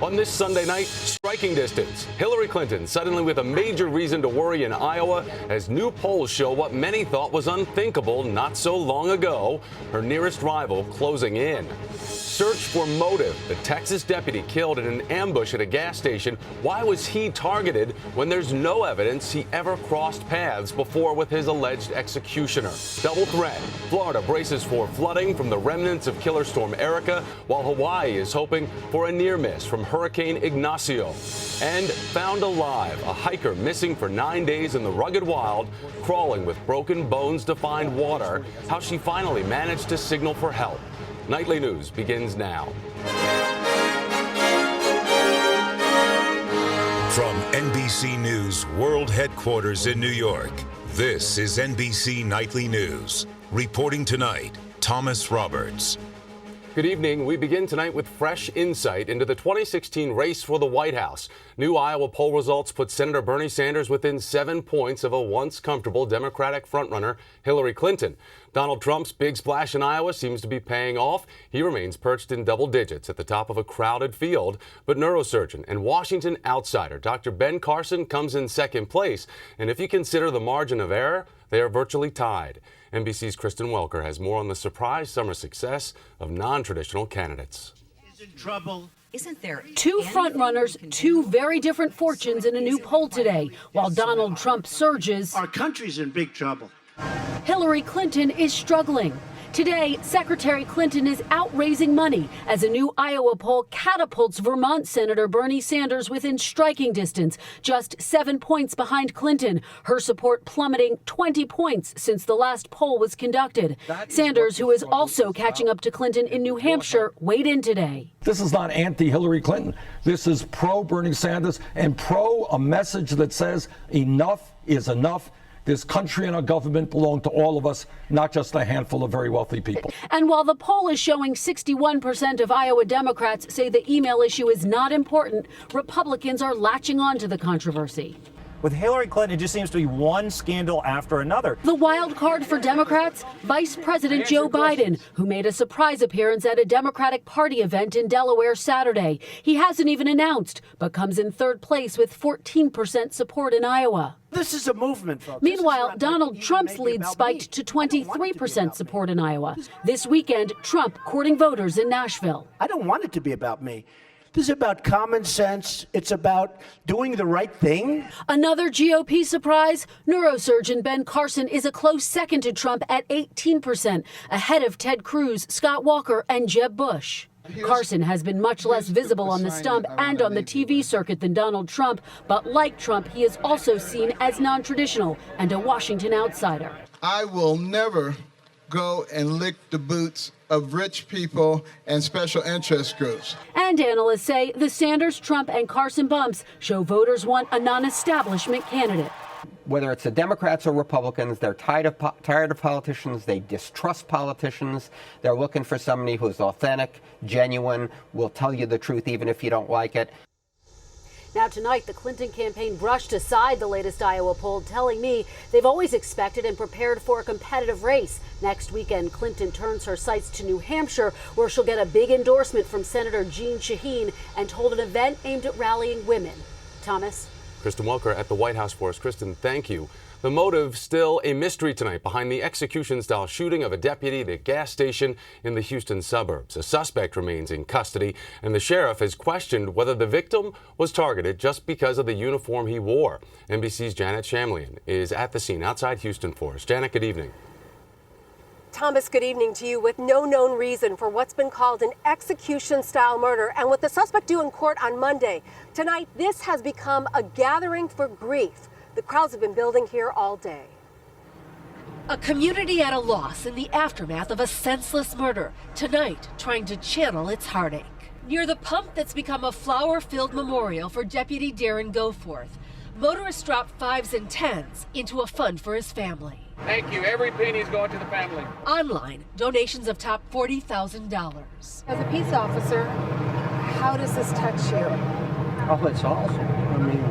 On this Sunday night, striking distance. Hillary Clinton suddenly with a major reason to worry in Iowa as new polls show what many thought was unthinkable not so long ago, her nearest rival closing in. Search for motive. The Texas deputy killed in an ambush at a gas station. Why was he targeted when there's no evidence he ever crossed paths before with his alleged executioner? Double threat. Florida braces for flooding from the remnants of Killer Storm Erica, while Hawaii is hoping for a near miss from Hurricane Ignacio. And found alive, a hiker missing for 9 days in the rugged wild, crawling with broken bones to find water. How she finally managed to signal for help. Nightly News begins now. From NBC News World Headquarters in New York, this is NBC Nightly News. Reporting tonight, Thomas Roberts. Good evening. We begin tonight with fresh insight into the 2016 race for the White House. New Iowa poll results put Senator Bernie Sanders within 7 points of a once comfortable Democratic frontrunner, Hillary Clinton. Donald Trump's big splash in Iowa seems to be paying off. He remains perched in double digits at the top of a crowded field. But neurosurgeon and Washington outsider Dr. Ben Carson comes in second place. And if you consider the margin of error, they are virtually tied. NBC's Kristen Welker has more on the surprise summer success of non-traditional candidates. Isn't there two frontrunners, two very different fortunes in a new poll today. While Donald Trump surges, our country's in big trouble. Hillary Clinton is struggling. Today, Secretary Clinton is out raising money as a new Iowa poll catapults Vermont Senator Bernie Sanders within striking distance, just 7 points behind Clinton. Her support plummeting 20 points since the last poll was conducted. Sanders, who is also catching up to Clinton in New Hampshire, weighed in today. This is not anti-Hillary Clinton. This is pro-Bernie Sanders and pro a message that says enough is enough. This country and our government belong to all of us, not just a handful of very wealthy people. And while the poll is showing 61% of Iowa Democrats say the email issue is not important, Republicans are latching on to the controversy. With Hillary Clinton, it just seems to be one scandal after another. The wild card for Democrats, Vice President Joe Biden, who made a surprise appearance at a Democratic Party event in Delaware Saturday. He hasn't even announced, but comes in third place with 14% support in Iowa. This is a movement, folks. Meanwhile, Donald Trump's lead spiked to 23% support in Iowa. This weekend, Trump courting voters in Nashville. I don't want it to be about me. This is about common sense. It's about doing the right thing. Another GOP surprise, neurosurgeon Ben Carson is a close second to Trump at 18%, ahead of Ted Cruz, Scott Walker, and Jeb Bush. Carson has been much less visible on the stump and on the TV circuit than Donald Trump, but like Trump, he is also seen as non-traditional and a Washington outsider. I will never go and lick the boots of rich people and special interest groups. And analysts say the Sanders, Trump, and Carson bumps show voters want a non-establishment candidate. Whether it's the Democrats or Republicans, they're tired of politicians. They distrust politicians. They're looking for somebody who's authentic, genuine, will tell you the truth even if you don't like it. Now tonight, the Clinton campaign brushed aside the latest Iowa poll, telling me they've always expected and prepared for a competitive race. Next weekend, Clinton turns her sights to New Hampshire, where she'll get a big endorsement from Senator Jeanne Shaheen and hold an event aimed at rallying women. Thomas? Kristen Welker at the White House for us. Kristen, thank you. The motive still a mystery tonight behind the execution-style shooting of a deputy at a gas station in the Houston suburbs. A suspect remains in custody, and the sheriff has questioned whether the victim was targeted just because of the uniform he wore. NBC's Janet Shamlian is at the scene outside Houston for us. Janet, good evening. Thomas, good evening to you. With no known reason for what's been called an execution-style murder, and with the suspect due in court on Monday, tonight this has become a gathering for grief. The crowds have been building here all day. A community at a loss in the aftermath of a senseless murder, tonight trying to channel its heartache. Near the pump that's become a flower-filled memorial for Deputy Darren Goforth, motorists drop 5s and 10s into a fund for his family. Thank you. Every penny is going to the family. Online, donations have topped $40,000. As a peace officer, how does this touch you? Oh, it's awesome. I mean,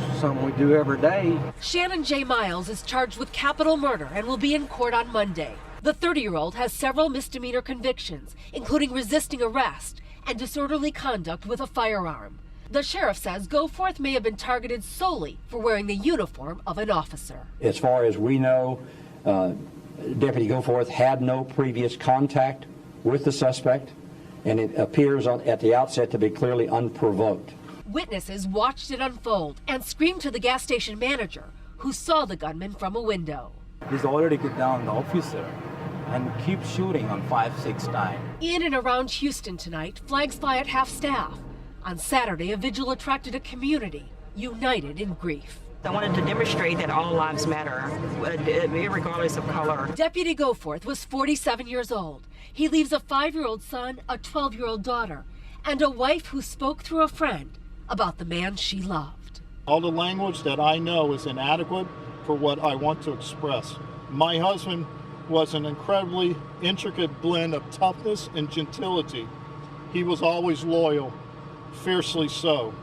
it's something we do every day. Shannon J. Miles is charged with capital murder and will be in court on Monday. The 30-year-old has several misdemeanor convictions, including resisting arrest and disorderly conduct with a firearm. The sheriff says Goforth may have been targeted solely for wearing the uniform of an officer. As far as we know, Deputy Goforth had no previous contact with the suspect, and it appears at the outset to be clearly unprovoked. Witnesses watched it unfold and screamed to the gas station manager, who saw the gunman from a window. He's already got down the officer and keep shooting on 569. In and around Houston tonight, flags fly at half-staff. On Saturday, a vigil attracted a community united in grief. I wanted to demonstrate that all lives matter, regardless of color. Deputy Goforth was 47 years old. He leaves a 5-year-old son, a 12-year-old daughter, and a wife who spoke through a friend about the man she loved. All the language that I know is inadequate for what I want to express. My husband was an incredibly intricate blend of toughness and gentility. He was always loyal, fiercely so.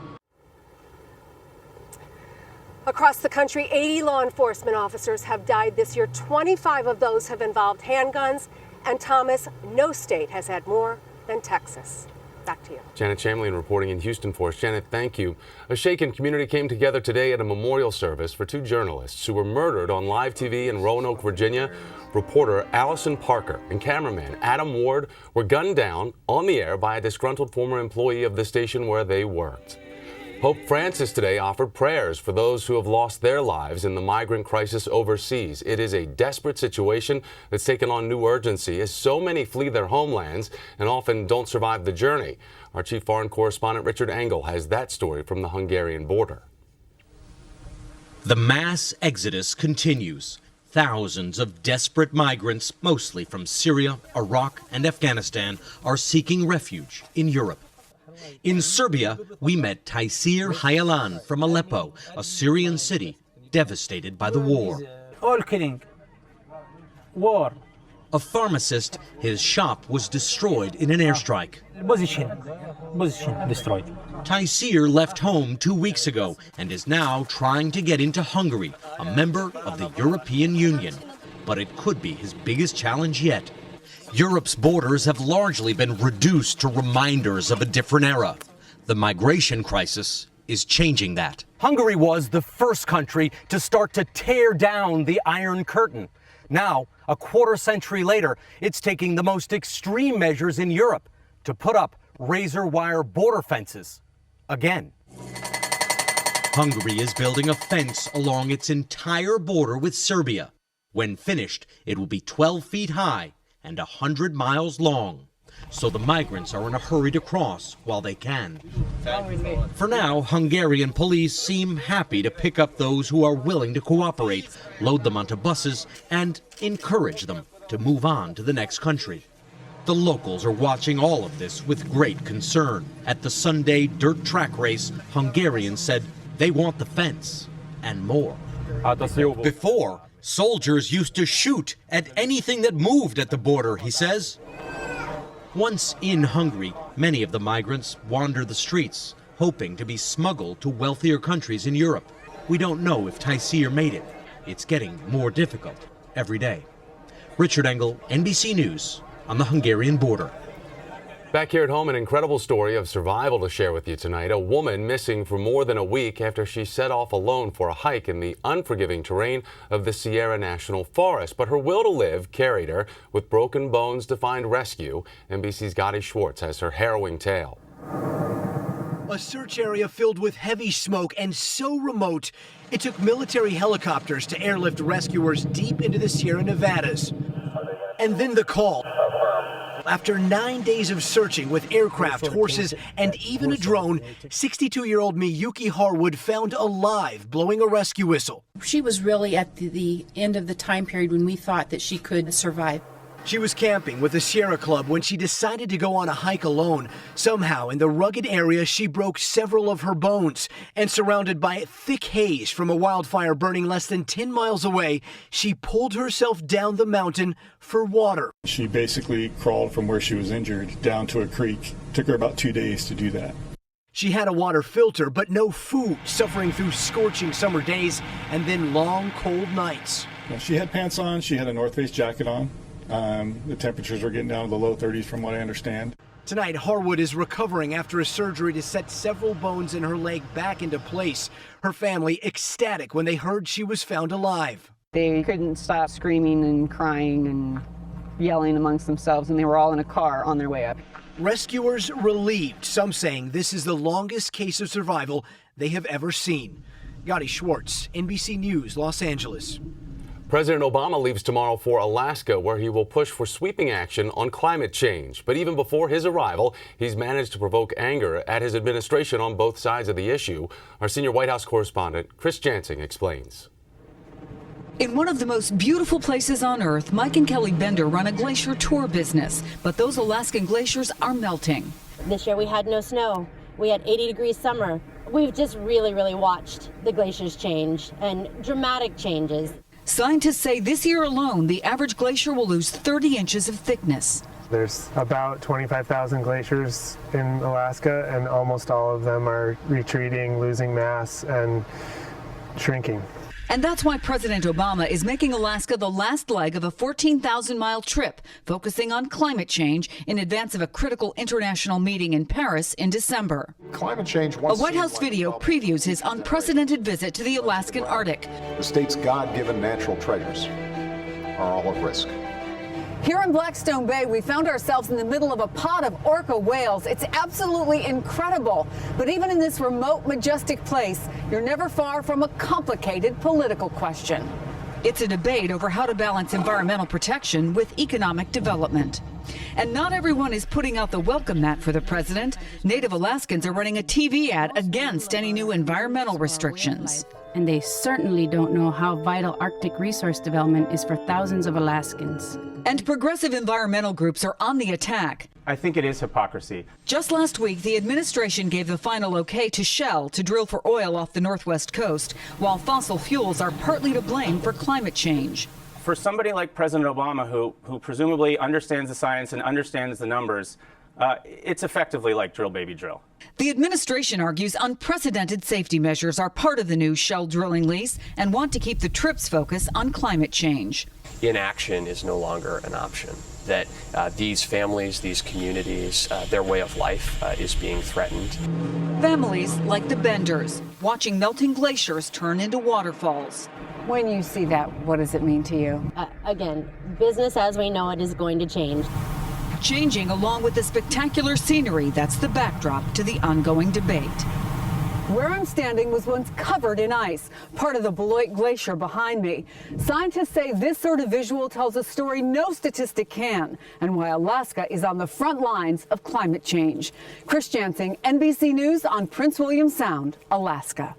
Across the country, 80 law enforcement officers have died this year. 25 of those have involved handguns. And Thomas, no state has had more than Texas. Back to you. Janet Chamberlain reporting in Houston for us. Janet, thank you. A shaken community came together today at a memorial service for two journalists who were murdered on live TV in Roanoke, Virginia. Reporter Allison Parker and cameraman Adam Ward were gunned down on the air by a disgruntled former employee of the station where they worked. Pope Francis today offered prayers for those who have lost their lives in the migrant crisis overseas. It is a desperate situation that's taken on new urgency as so many flee their homelands and often don't survive the journey. Our chief foreign correspondent Richard Engel has that story from the Hungarian border. The mass exodus continues. Thousands of desperate migrants, mostly from Syria, Iraq, and Afghanistan, are seeking refuge in Europe. In Serbia, we met Taysir Hayalan from Aleppo, a Syrian city devastated by the war. All killing. War. A pharmacist, his shop was destroyed in an airstrike. Position destroyed. Taysir left home 2 weeks ago and is now trying to get into Hungary, a member of the European Union. But it could be his biggest challenge yet. Europe's borders have largely been reduced to reminders of a different era. The migration crisis is changing that. Hungary was the first country to start to tear down the Iron Curtain. Now, a quarter century later, it's taking the most extreme measures in Europe to put up razor wire border fences again. Hungary is building a fence along its entire border with Serbia. When finished, it will be 12 feet high and 100 miles long. So the migrants are in a hurry to cross while they can. For now, Hungarian police seem happy to pick up those who are willing to cooperate, load them onto buses, and encourage them to move on to the next country. The locals are watching all of this with great concern. At the Sunday dirt track race, Hungarians said they want the fence and more. Before, soldiers used to shoot at anything that moved at the border, he says. Once in Hungary, many of the migrants wander the streets, hoping to be smuggled to wealthier countries in Europe. We don't know if Taysir made it. It's getting more difficult every day. Richard Engel, NBC News, on the Hungarian border. Back here at home, an incredible story of survival to share with you tonight. A woman missing for more than a week after she set off alone for a hike in the unforgiving terrain of the Sierra National Forest. But her will to live carried her with broken bones to find rescue. NBC's Gotti Schwartz has her harrowing tale. A search area filled with heavy smoke and so remote, it took military helicopters to airlift rescuers deep into the Sierra Nevadas. And then the call. After 9 days of searching with aircraft, horses, and even a drone, 62-year-old Miyuki Harwood found alive, blowing a rescue whistle. She was really at the end of the time period when we thought that she could survive. She was camping with the Sierra Club when she decided to go on a hike alone. Somehow, in the rugged area, she broke several of her bones. And surrounded by thick haze from a wildfire burning less than 10 miles away, she pulled herself down the mountain for water. She basically crawled from where she was injured down to a creek. Took her about 2 days to do that. She had a water filter, but no food, suffering through scorching summer days and then long, cold nights. She had pants on. She had a North Face jacket on. The temperatures are getting down to the low 30s from what I understand. Tonight, Harwood is recovering after a surgery to set several bones in her leg back into place. Her family ecstatic when they heard she was found alive. They couldn't stop screaming and crying and yelling amongst themselves, and they were all in a car on their way up. Rescuers relieved, some saying this is the longest case of survival they have ever seen. Gotti Schwartz, NBC News, Los Angeles. President Obama leaves tomorrow for Alaska, where he will push for sweeping action on climate change. But even before his arrival, he's managed to provoke anger at his administration on both sides of the issue. Our senior White House correspondent, Chris Jansing, explains. In one of the most beautiful places on Earth, Mike and Kelly Bender run a glacier tour business. But those Alaskan glaciers are melting. This year we had no snow. We had 80-degree summer. We've just really watched the glaciers change, and dramatic changes. Scientists say this year alone, the average glacier will lose 30 inches of thickness. There's about 25,000 glaciers in Alaska, and almost all of them are retreating, losing mass, and shrinking. And that's why President Obama is making Alaska the last leg of a 14,000-mile trip, focusing on climate change in advance of a critical international meeting in Paris in December. Climate change. A White House video previews his unprecedented visit to the Alaskan Arctic. The state's God-given natural treasures are all at risk. Here in Blackstone Bay, we found ourselves in the middle of a pod of orca whales. It's absolutely incredible. But even in this remote, majestic place, you're never far from a complicated political question. It's a debate over how to balance environmental protection with economic development. And not everyone is putting out the welcome mat for the president. Native Alaskans are running a TV ad against any new environmental restrictions. And they certainly don't know how vital Arctic resource development is for thousands of Alaskans. And progressive environmental groups are on the attack. I think it is hypocrisy. Just last week, the administration gave the final okay to Shell to drill for oil off the northwest coast, while fossil fuels are partly to blame for climate change. For somebody like President Obama, who presumably understands the science and understands the numbers, it's effectively like drill, baby, drill. The administration argues unprecedented safety measures are part of the new Shell drilling lease and want to keep the trip's focus on climate change. Inaction is no longer an option, that these families, these communities, their way of life is being threatened. Families like the Benders, watching melting glaciers turn into waterfalls. When you see that, what does it mean to you? Again, business as we know it is going to change. Changing along with the spectacular scenery that's the backdrop to the ongoing debate. Where I'm standing was once covered in ice, part of the Beloit Glacier behind me. Scientists say this sort of visual tells a story no statistic can, and why Alaska is on the front lines of climate change. Chris Jansing, NBC News on Prince William Sound, Alaska.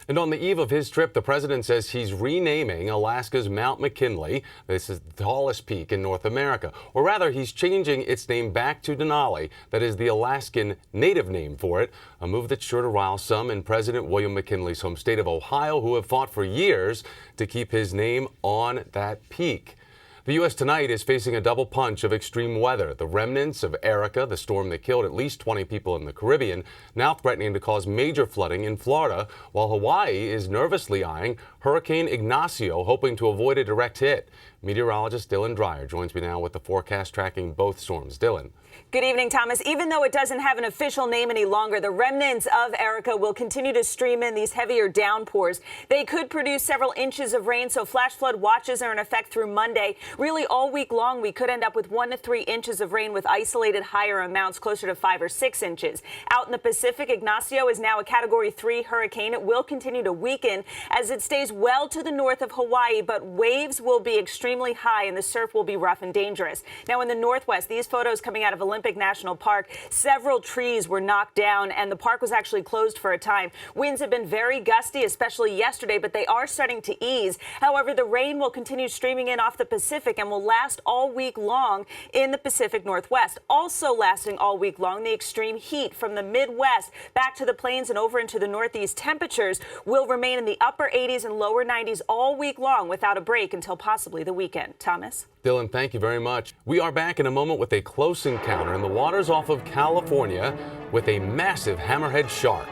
And on the eve of his trip, the president says he's renaming Alaska's Mount McKinley. This is the tallest peak in North America. Or rather, he's changing its name back to Denali. That is the Alaskan native name for it, a move that's sure to rile some in President William McKinley's home state of Ohio, who have fought for years to keep his name on that peak. The U.S. tonight is facing a double punch of extreme weather. The remnants of Erica, the storm that killed at least 20 people in the Caribbean, now threatening to cause major flooding in Florida, while Hawaii is nervously eyeing Hurricane Ignacio, hoping to avoid a direct hit. Meteorologist Dylan Dreyer joins me now with the forecast tracking both storms. Dylan. Good evening, Thomas. Even though it doesn't have an official name any longer, the remnants of Erica will continue to stream in these heavier downpours. They could produce several inches of rain, so flash flood watches are in effect through Monday. Really, all week long, we could end up with 1 to 3 inches of rain with isolated higher amounts closer to 5 or 6 inches. Out in the Pacific, Ignacio is now a Category 3 hurricane. It will continue to weaken as it stays well to the north of Hawaii, but waves will be extremely high and the surf will be rough and dangerous. Now, in the northwest, these photos coming out of Olympic National Park, several trees were knocked down and the park was actually closed for a time. Winds have been very gusty, especially yesterday, but they are starting to ease. However, the rain will continue streaming in off the Pacific and will last all week long in the Pacific Northwest. Also lasting all week long, the extreme heat from the Midwest back to the plains and over into the Northeast. Temperatures will remain in the upper 80s and lower 90s all week long without a break until possibly the weekend. Thomas? Dylan, thank you very much. We are back in a moment with a close encounter in the waters off of California with a massive hammerhead shark.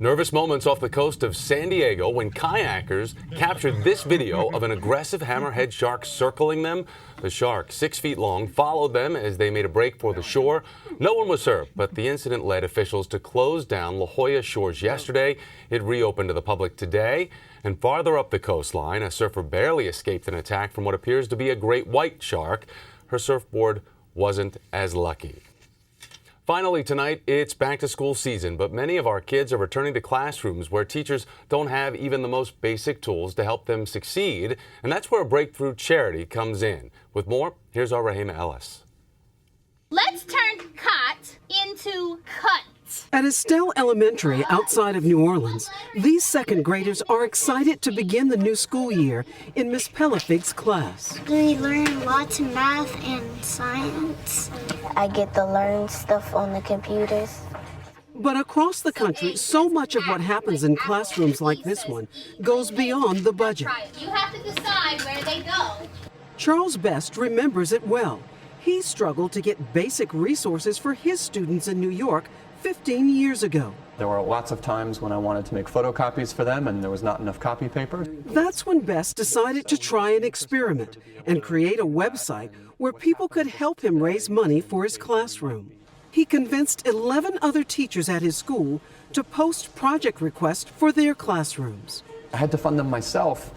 Nervous moments off the coast of San Diego when kayakers captured this video of an aggressive hammerhead shark circling them. The shark, 6 feet long, followed them as they made a break for the shore. No one was hurt, but the incident led officials to close down La Jolla shores yesterday. It reopened to the public today. And farther up the coastline, a surfer barely escaped an attack from what appears to be a great white shark. Her surfboard wasn't as lucky. Finally tonight, it's back to school season, but many of our kids are returning to classrooms where teachers don't have even the most basic tools to help them succeed, and that's where a breakthrough charity comes in. With more, here's our Rahima Ellis. Let's turn cut into cut. At Estelle Elementary outside of New Orleans, these second graders are excited to begin the new school year in Miss Pellefig's class. We learn lots of math and science. I get to learn stuff on the computers. But across the country, so much of what happens in classrooms like this one goes beyond the budget. You have to decide where they go. Charles Best remembers it well. He struggled to get basic resources for his students in New York 15 years ago. There were lots of times when I wanted to make photocopies for them and there was not enough copy paper. That's when Best decided to try an experiment and create a website where people could help him raise money for his classroom. He convinced 11 other teachers at his school to post project requests for their classrooms. I had to fund them myself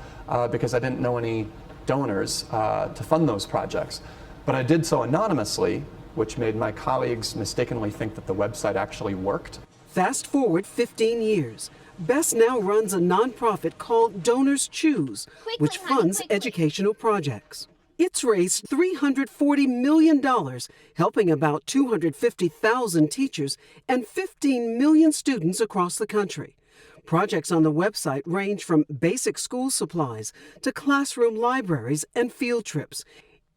because I didn't know any donors to fund those projects. But I did so anonymously, which made my colleagues mistakenly think that the website actually worked. Fast forward 15 years. Best now runs a nonprofit called Donors Choose, which funds educational projects. It's raised $340 million, helping about 250,000 teachers and 15 million students across the country. Projects on the website range from basic school supplies to classroom libraries and field trips,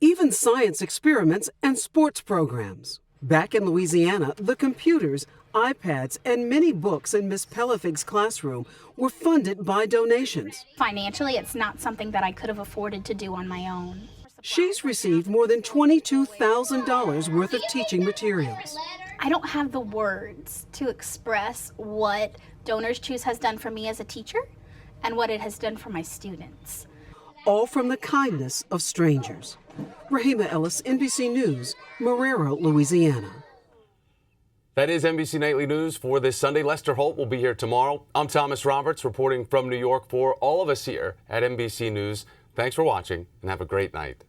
even science experiments and sports programs. Back in Louisiana, the computers, iPads, and many books in Miss Pellefig's classroom were funded by donations. Financially, it's not something that I could have afforded to do on my own. She's received more than $22,000 worth of teaching materials. I don't have the words to express what Donors Choose has done for me as a teacher and what it has done for my students. All from the kindness of strangers. Rahima Ellis, NBC News, Marrero, Louisiana. That is NBC Nightly News for this Sunday. Lester Holt will be here tomorrow. I'm Thomas Roberts reporting from New York for all of us here at NBC News. Thanks for watching and have a great night.